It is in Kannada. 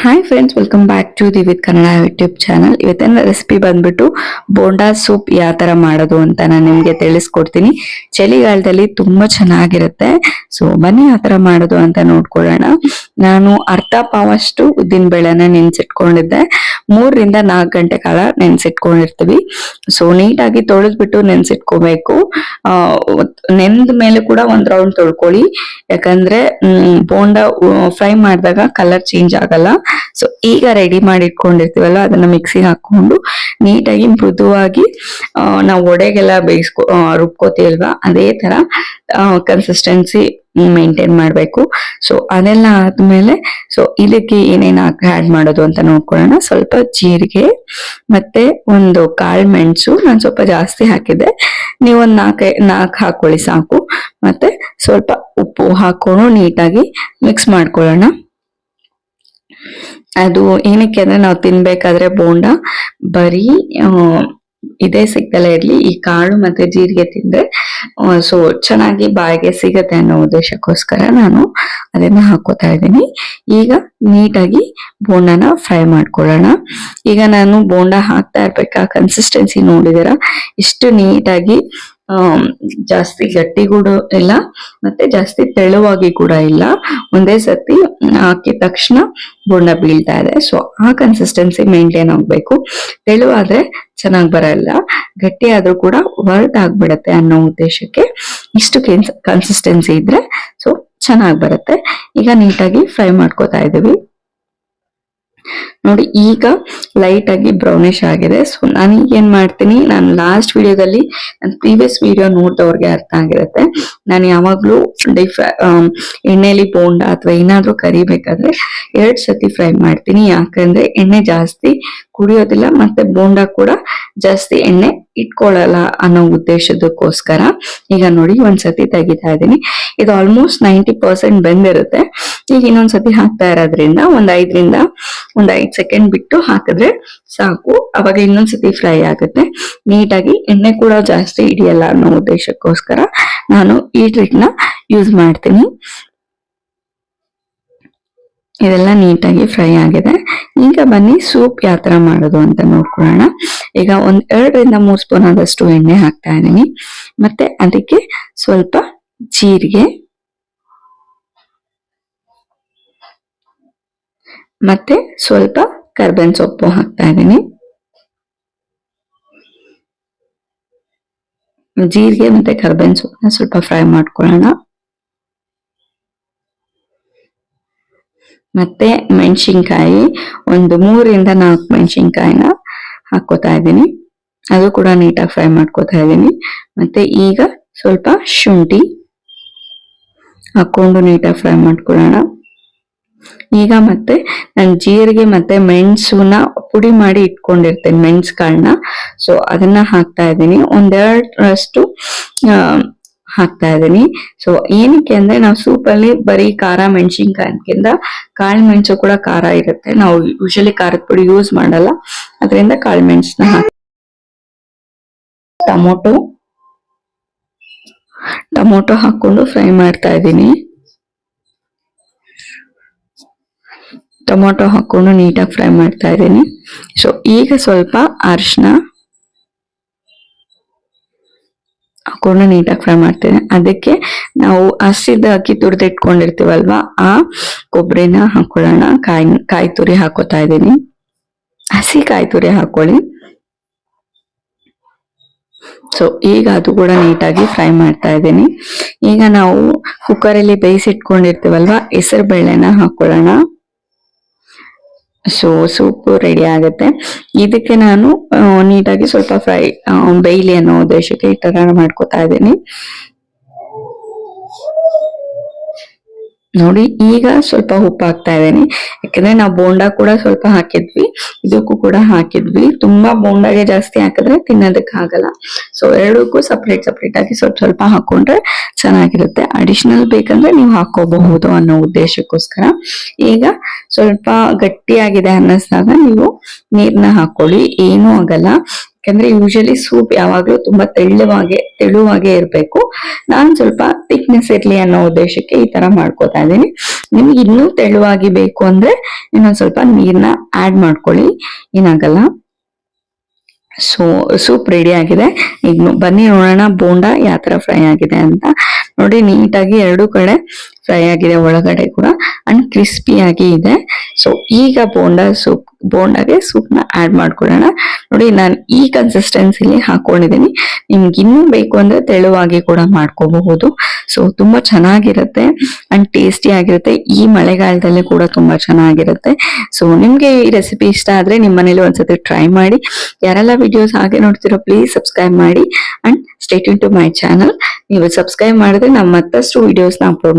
Hi friends, welcome back to the with Kannada YouTube channel. ಇವತ್ತಿನ ರೆಸಿಪಿ ಬಂದ್ಬಿಟ್ಟು ಬೋಂಡಾ ಸೂಪ್ ಯಾವ ತರ ಮಾಡೋದು ಅಂತ ನಾನು ನಿಮ್ಗೆ ತಿಳಿಸ್ಕೊಡ್ತೀನಿ. ಚಳಿಗಾಲದಲ್ಲಿ ತುಂಬಾ ಚೆನ್ನಾಗಿರುತ್ತೆ. ಸೊ ಬನ್ನಿ ಯಾವ ತರ ಮಾಡೋದು ಅಂತ ನೋಡ್ಕೊಳ್ಳೋಣ. ನಾನು ಅರ್ಧ ಪಾವಷ್ಟು ಉದ್ದಿನ ಬೇಳೆನ ನೆನ್ಸಿಟ್ಕೊಂಡಿದ್ದೆ. 3 ರಿಂದ 4 ಗಂಟೆ ಕಾಲ ನೆನ್ಸಿಟ್ಕೊಂಡಿರ್ತೀವಿ. ಸೊ ನೀಟಾಗಿ ತೊಳೆದ್ಬಿಟ್ಟು ನೆನ್ಸಿಟ್ಕೋಬೇಕು. ನೆಂದ ಮೇಲೆ ಕೂಡ ಒಂದ್ ರೌಂಡ್ ತೊಳ್ಕೊಳ್ಳಿ, ಯಾಕಂದ್ರೆ ಬೋಂಡಾ ಫ್ರೈ ಮಾಡಿದಾಗ ಕಲರ್ ಚೇಂಜ್ ಆಗಲ್ಲ. ಸೊ ಈಗ ರೆಡಿ ಮಾಡಿ ಇಟ್ಕೊಂಡಿರ್ತೀವಲ್ಲ, ಅದನ್ನ ಮಿಕ್ಸಿಗೆ ಹಾಕೊಂಡು ನೀಟಾಗಿ ಮೃದುವಾಗಿ ನಾವು ಒಡೆಗೆಲ್ಲ ರುಬ್ಕೋತೀವಲ್ವಾ, ಅದೇ ತರ ಕನ್ಸಿಸ್ಟೆನ್ಸಿ ಮೇಂಟೈನ್ ಮಾಡ್ಬೇಕು. ಸೊ ಅದೆಲ್ಲ ಆದ್ಮೇಲೆ ಸೊ ಇದಕ್ಕೆ ಏನೇನು ಆಡ್ ಮಾಡೋದು ಅಂತ ನೋಡ್ಕೊಳ್ಳೋಣ. ಸ್ವಲ್ಪ ಜೀರಿಗೆ ಮತ್ತೆ ಒಂದು ಕಾಳು ಮೆಣಸು, ನಾನು ಸ್ವಲ್ಪ ಜಾಸ್ತಿ ಹಾಕಿದ್ದೆ, ನೀವೊಂದ್ 4 ಹಾಕೊಳ್ಳಿ ಸಾಕು. ಮತ್ತೆ ಸ್ವಲ್ಪ ಉಪ್ಪು ಹಾಕೊಂಡು ನೀಟಾಗಿ ಮಿಕ್ಸ್ ಮಾಡ್ಕೊಳ್ಳೋಣ. ಅದು ಏನಕ್ಕೆ ಅಂದ್ರೆ ನಾವು ತಿನ್ಬೇಕಾದ್ರೆ ಬೋಂಡ ಬರೀ ಇದೇ ಸಿಗ್ದಲ್ಲ ಇರ್ಲಿ, ಈ ಕಾಳು ಮತ್ತೆ ಜೀರಿಗೆ ತಿಂದ್ರೆ ಸೊ ಚೆನ್ನಾಗಿ ಬಾಯಿಗೆ ಸಿಗತ್ತೆ ಅನ್ನೋ ಉದ್ದೇಶಕ್ಕೋಸ್ಕರ ನಾನು ಅದನ್ನ ಹಾಕೋತಾ ಇದ್ದೀನಿ. ಈಗ ನೀಟಾಗಿ ಬೋಂಡನ ಫ್ರೈ ಮಾಡ್ಕೊಳ್ಳೋಣ. ಈಗ ನಾನು ಬೋಂಡ ಹಾಕ್ತಾ ಇರ್ಬೇಕಾ ಕನ್ಸಿಸ್ಟೆನ್ಸಿ ನೋಡಿದಿರ, ಇಷ್ಟು ನೀಟಾಗಿ ಜಾಸ್ತಿ ಗಟ್ಟಿ ಕೂಡ ಇಲ್ಲ ಮತ್ತೆ ಜಾಸ್ತಿ ತೆಳುವಾಗಿ ಕೂಡ ಇಲ್ಲ. ಒಂದೇ ಸತಿ ಹಾಕಿದ ತಕ್ಷಣ ಬೋಂಡ ಬೀಳ್ತಾ ಇದೆ. ಸೊ ಆ ಕನ್ಸಿಸ್ಟೆನ್ಸಿ ಮೇಂಟೈನ್ ಆಗ್ಬೇಕು. ತೆಳುವಾದ್ರೆ ಚೆನ್ನಾಗ್ ಬರಲ್ಲ, ಗಟ್ಟಿ ಆದ್ರೂ ಕೂಡ ವರ್ಟ್ ಆಗ್ಬಿಡತ್ತೆ ಅನ್ನೋ ಉದ್ದೇಶಕ್ಕೆ ಇಷ್ಟು ಕನ್ಸಿಸ್ಟೆನ್ಸಿ ಇದ್ರೆ ಸೊ ಚೆನ್ನಾಗ್ ಬರುತ್ತೆ. ಈಗ ನೀಟಾಗಿ ಫ್ರೈ ಮಾಡ್ಕೋತಾ ಇದೀವಿ. ನೋಡಿ ಈಗ ಲೈಟ್ ಆಗಿ ಬ್ರೌನಿಶ್ ಆಗಿದೆ. ಸೊ ನಾನು ಈಗ ಏನ್ ಮಾಡ್ತೀನಿ, ನಾನು ಲಾಸ್ಟ್ ವಿಡಿಯೋದಲ್ಲಿ ನನ್ನ ಪ್ರೀವಿಯಸ್ ವಿಡಿಯೋ ನೋಡಿದವ್ರಿಗೆ ಅರ್ಥ ಆಗಿರುತ್ತೆ, ನಾನು ಯಾವಾಗ್ಲೂ ಎಣ್ಣೆಲಿ ಬೋಂಡ ಅಥವಾ ಏನಾದ್ರೂ ಕರಿಬೇಕಾದ್ರೆ 2 ಸತಿ ಫ್ರೈ ಮಾಡ್ತೀನಿ. ಯಾಕಂದ್ರೆ ಎಣ್ಣೆ ಜಾಸ್ತಿ ಕುಡಿಯೋದಿಲ್ಲ ಮತ್ತೆ ಬೋಂಡ ಕೂಡ ಜಾಸ್ತಿ ಎಣ್ಣೆ ಇಟ್ಕೊಳ್ಳಲ್ಲ ಅನ್ನೋ ಉದ್ದೇಶದಕ್ಕೋಸ್ಕರ. ಈಗ ನೋಡಿ ಒಂದ್ಸತಿ ತೆಗಿತಾ ಇದ್ದೀನಿ. ಇದು ಆಲ್ಮೋಸ್ಟ್ 90% ಬೆಂದಿರುತ್ತೆ. ಈಗ ಇನ್ನೊಂದ್ಸತಿ ಹಾಕ್ತಾ ಇರೋದ್ರಿಂದ ಒಂದ್ 5 ಸೆಕೆಂಡ್ ಬಿಟ್ಟು ಹಾಕಿದ್ರೆ ಸಾಕು. ಅವಾಗ ಇನ್ನೊಂದ್ಸತಿ ಫ್ರೈ ಆಗುತ್ತೆ. ನೀಟಾಗಿ ಎಣ್ಣೆ ಕೂಡ ಜಾಸ್ತಿ ಹಿಡಿಯಲ್ಲ ಅನ್ನೋ ಉದ್ದೇಶಕ್ಕೋಸ್ಕರ ನಾನು ಈ ಟ್ರಿಕ್ ನ ಯೂಸ್ ಮಾಡ್ತೀನಿ. ಇದೆಲ್ಲ ನೀಟಾಗಿ ಫ್ರೈ ಆಗಿದೆ. ಈಗ ಬನ್ನಿ ಸೂಪ್ ಯಾವ ತರ ಮಾಡೋದು ಅಂತ ನೋಡ್ಕೊಳ್ಳೋಣ. ಈಗ 2 ರಿಂದ 3 ಸ್ಪೂನ್ ಆದಷ್ಟು ಎಣ್ಣೆ ಹಾಕ್ತಾ ಇದ್ದೀನಿ. ಮತ್ತೆ ಅದಕ್ಕೆ ಸ್ವಲ್ಪ ಜೀರಿಗೆ ಮತ್ತೆ ಸ್ವಲ್ಪ ಕರ್ಬೇವಿನ ಸೊಪ್ಪು ಹಾಕ್ತಾ ಇದ್ದೀನಿ. ಜೀರಿಗೆ ಮತ್ತೆ ಕರ್ಬೇವಿನ ಸೊಪ್ಪನ್ನ ಸ್ವಲ್ಪ ಫ್ರೈ ಮಾಡ್ಕೊಳ್ಳೋಣ. ಮತ್ತೆ ಮೆಣಸಿನ್ಕಾಯಿ ಒಂದು 3 ರಿಂದ 4 ಮೆಣಸಿನ್ಕಾಯಿನ ಹಾಕೋತಾ ಇದ್ದೀನಿ. ಅದು ಕೂಡ ನೀಟಾಗಿ ಫ್ರೈ ಮಾಡ್ಕೋತಾ ಇದ್ದೀನಿ. ಮತ್ತೆ ಈಗ ಸ್ವಲ್ಪ ಶುಂಠಿ ಹಾಕೊಂಡು ನೀಟಾಗಿ ಫ್ರೈ ಮಾಡ್ಕೊಳ್ಳೋಣ. ಈಗ ಮತ್ತೆ ನಾನು ಜೀರಿಗೆ ಮತ್ತೆ ಮೆಣಸುನ ಪುಡಿ ಮಾಡಿ ಇಟ್ಕೊಂಡಿರ್ತೇನೆ, ಮೆಣಸು ಕಾಳನ್ನ. ಸೊ ಅದನ್ನ ಹಾಕ್ತಾ ಇದ್ದೀನಿ. 1-2 ಹಾಕ್ತಾ ಇದ್ದೀನಿ. ಸೊ ಏನಕ್ಕೆ ಅಂದ್ರೆ ನಾವು ಸೂಪಲ್ಲಿ ಬರೀ ಖಾರ ಮೆಣಸಿನ್ಕಾಯಿಗಿಂತ ಕಾಳು ಮೆಣಸು ಕೂಡ ಖಾರ ಇರುತ್ತೆ. ನಾವು ಯೂಶಲಿ ಖಾರದ ಪುಡಿ ಯೂಸ್ ಮಾಡಲ್ಲ, ಅದರಿಂದ ಕಾಳು ಮೆಣಸನ್ನ ಟೊಮೊಟೊ ಹಾಕೊಂಡು ಫ್ರೈ ಮಾಡ್ತಾ ಇದ್ದೀನಿ. ಟೊಮೊಟೊ ಹಾಕೊಂಡು ನೀಟಾಗಿ ಫ್ರೈ ಮಾಡ್ತಾ ಇದ್ದೀನಿ. ಸೊ ಈಗ ಸ್ವಲ್ಪ ಅರಿಶಿನ ಹಾಕೊಂಡು ನೀಟಾಗಿ ಫ್ರೈ ಮಾಡ್ತೀನಿ. ಅದಕ್ಕೆ ನಾವು ಹಸಿದ ಅಕ್ಕಿ ತುರಿದಿಟ್ಕೊಂಡಿರ್ತೀವಲ್ವಾ, ಆ ಕೊಬ್ಬರಿನ ಹಾಕೊಳ್ಳೋಣ. ಕಾಯಿ ತುರಿ ಹಾಕೋತಾ ಇದ್ದೀನಿ. ಹಸಿ ಕಾಯಿ ತುರಿ ಹಾಕೊಳ್ಳಿ. ಸೊ ಈಗ ಅದು ಕೂಡ ನೀಟಾಗಿ ಫ್ರೈ ಮಾಡ್ತಾ ಇದ್ದೀನಿ. ಈಗ ನಾವು ಕುಕ್ಕರಲ್ಲಿ ಬೇಯಿಸಿಟ್ಕೊಂಡಿರ್ತೀವಲ್ವಾ, ಹೆಸರು ಬೇಳೆನ ಹಾಕೊಳ್ಳೋಣ. ಸೊ ಸೂಪ್ ರೆಡಿ ಆಗುತ್ತೆ. ಇದಕ್ಕೆ ನಾನು ನೀಟಾಗಿ ಸ್ವಲ್ಪ ಬೇಯ್ಲಿ ಅನ್ನೋ ಉದ್ದೇಶಕ್ಕೆ ಈ ತರ ಮಾಡ್ಕೋತಾ ಇದ್ದೀನಿ. ನೋಡಿ ಈಗ ಸ್ವಲ್ಪ ಉಪ್ಪು ಹಾಕ್ತಾ ಇದ್ದೀನಿ, ಯಾಕಂದ್ರೆ ನಾವು ಬೋಂಡ ಕೂಡ ಸ್ವಲ್ಪ ಹಾಕಿದ್ವಿ, ಇದಕ್ಕೂ ಕೂಡ ಹಾಕಿದ್ವಿ. ತುಂಬಾ ಬೋಂಡಾಗೆ ಜಾಸ್ತಿ ಹಾಕಿದ್ರೆ ತಿನ್ನೋದಕ್ಕೆ ಆಗಲ್ಲ. ಸೊ ಎರಡಕ್ಕೂ ಸಪ್ರೇಟ್ ಆಗಿ ಸ್ವಲ್ಪ ಹಾಕೊಂಡ್ರೆ ಚೆನ್ನಾಗಿರುತ್ತೆ. ಅಡಿಷನಲ್ ಬೇಕಂದ್ರೆ ನೀವು ಹಾಕೋಬಹುದು ಅನ್ನೋ ಉದ್ದೇಶಕ್ಕೋಸ್ಕರ. ಈಗ ಸ್ವಲ್ಪ ಗಟ್ಟಿಯಾಗಿದೆ ಅನ್ನಿಸ್ದಾಗ ನೀವು ನೀರ್ನ ಹಾಕೊಳ್ಳಿ, ಏನೂ ಆಗಲ್ಲ. ಯಾಕಂದ್ರೆ ಯೂಶಲಿ ಸೂಪ್ ಯಾವಾಗ್ಲೂ ತುಂಬಾ ತೆಳುವಾಗೆ ಇರ್ಬೇಕು. ನಾನ್ ಸ್ವಲ್ಪ ಥಿಕ್ನೆಸ್ ಇರ್ಲಿ ಅನ್ನೋ ಉದ್ದೇಶಕ್ಕೆ ಈ ತರ ಮಾಡ್ಕೋತಾ ಇದ್ದೀನಿ. ನಿಮ್ಗೆ ಇನ್ನೂ ತೆಳುವಾಗಿ ಬೇಕು ಅಂದ್ರೆ ಇನ್ನೊಂದ್ ಸ್ವಲ್ಪ ನೀರ್ನ ಆಡ್ ಮಾಡ್ಕೊಳ್ಳಿ, ಏನಾಗಲ್ಲ. ಸೊ ಸೂಪ್ ರೆಡಿ ಆಗಿದೆ. ಈಗ ಬನ್ನಿ ನೋಡೋಣ ಬೋಂಡ ಯಾವ ತರ ಫ್ರೈ ಆಗಿದೆ ಅಂತ. ನೋಡಿ ನೀಟಾಗಿ ಎರಡು ಕಡೆ ಫ್ರೈ ಆಗಿದೆ, ಒಳಗಡೆ ಕೂಡ ಅಂಡ್ ಕ್ರಿಸ್ಪಿ ಆಗಿ ಇದೆ. ಸೊ ಈಗ ಬೋಂಡಾಗೆ ಸೂಪ್ ನ ಆಡ್ ಮಾಡ್ಕೊಳ್ಳೋಣ. ನೋಡಿ ನಾನು ಈ ಕನ್ಸಿಸ್ಟೆನ್ಸಿಲಿ ಹಾಕೊಂಡಿದ್ದೀನಿ. ನಿಮ್ಗೆ ಇನ್ನೂ ಬೇಕು ಅಂದ್ರೆ ತೆಳುವಾಗಿ ಕೂಡ ಮಾಡ್ಕೋಬಹುದು. ಸೊ ತುಂಬಾ ಚೆನ್ನಾಗಿರುತ್ತೆ ಅಂಡ್ ಟೇಸ್ಟಿ ಆಗಿರುತ್ತೆ. ಈ ಮಳೆಗಾಲದಲ್ಲಿ ಕೂಡ ತುಂಬಾ ಚೆನ್ನಾಗಿರುತ್ತೆ. ಸೊ ನಿಮ್ಗೆ ಈ ರೆಸಿಪಿ ಇಷ್ಟ ಆದ್ರೆ ನಿಮ್ಮ ಮನೇಲಿ ಒಂದ್ಸತಿ ಟ್ರೈ ಮಾಡಿ. ಯಾರೆಲ್ಲ ವಿಡಿಯೋಸ್ ಹಾಗೆ ನೋಡ್ತಿರೋ ಪ್ಲೀಸ್ ಸಬ್ಸ್ಕ್ರೈಬ್ ಮಾಡಿ and stay tune to my channel. ನೀವು ಸಬ್ಸ್ಕ್ರೈಬ್ ಮಾಡಿದ್ರೆ ನಾವು ಮತ್ತಷ್ಟು ವಿಡಿಯೋಸ್ ನ ಅಪ್ಲೋಡ್